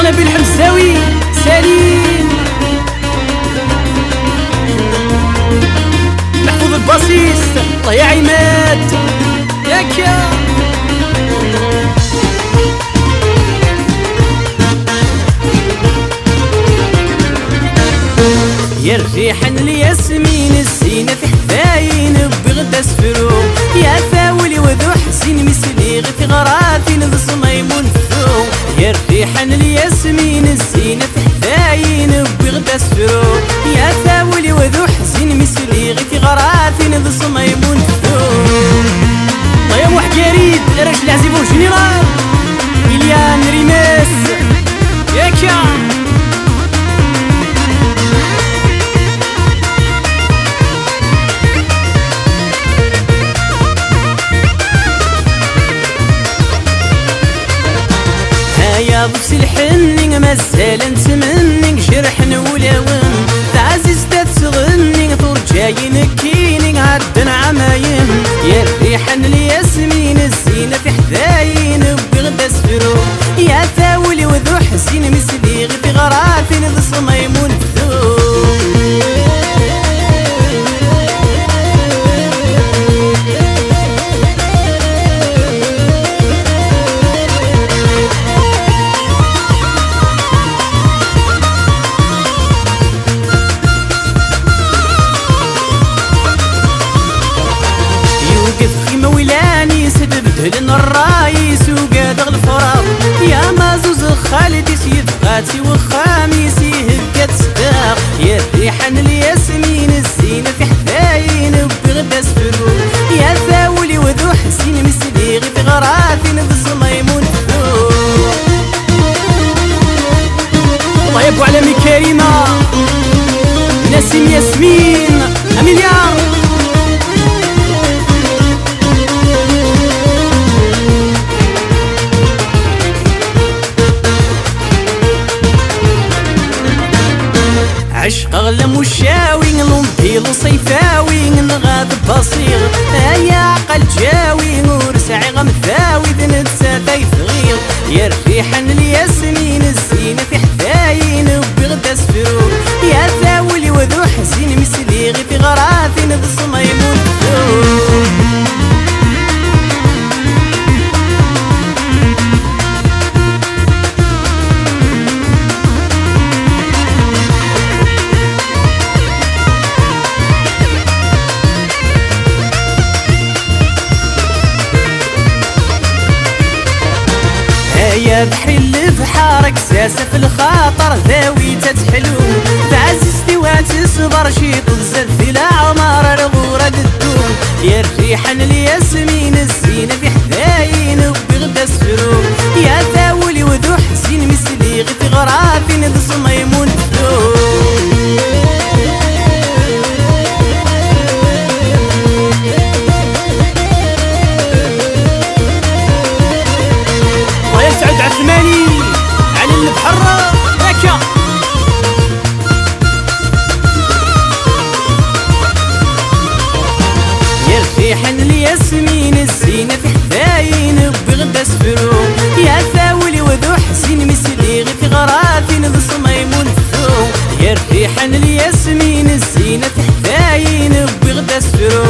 نبي الحمزاوي سليم، محفوظ الباسيست الله يا عماد ياكا. يا الريحة الياسمين الزينة في حفاين بغدا سفرو، يا ثاولي وذو حسين مسلي غير غرافين ذو صميمون فو. يا الريحة الياسمين الزينة في حفاين بغدا سفرو، يا ثاولي وذو حسين مسلي غير غرافين ذو صميمون فو. طيب وحكاريد راجل عزيب وجنرال إليان ريماس ياكا. يا ضفس الحنين مازال نتمني جرح نولاون تعزيز تغني طور جاي نكيني عدن عمايم. يا الريحة الياسمين الزينة في حذاين بغدا سفرو، يا ثاولي وذو حسين مسلي غير في غرافين ذو صميمون فذو. بدهلن الرايس وقادغ الفراغ، يا مازوز خالدي سيد غاتي وخاميسي هكات صداق. يا الريحة الياسمين الزينة في حذاين بغدا سفرو، يا ثاولي وذو حسين مسلي غير في غرافين ذو صميمون فذو. الله يبو علامي كريمة نسيم ياسمين أميليار. عشق غلا مشاوي لومبيل صيفاوي نغاد بصير، يا عقل جاوي ورسعي غمثاوي ذنتسا ثايف غير. يا الريحة الياسمين الزينة في حذاين بغدا سفرو، يا ثاولي وذو حسين مسلي غير في غرافين ذو صميمون فذو. يا بحري البحارك ساسة في الخاطر ذاوي تتحلو، تعززتي وتصبر شي طزت في الأعمار الغورة الدوم. يا الريحة الياسمين الزينة في حذاين بغدا سفرو، يا ثاولي وذو حسين مسلي غير في غرافين ذو صميمون فذو. سعد عثماني علي البحر ياكا. يا الريحة الياسمين الزينة في حذاين بغدا سفرو، يا ثاولي وذو حسين مسلي غير في غرافين ذو صميمون فذو. يا الريحة الياسمين الزينة في حذاين بغدا سفرو،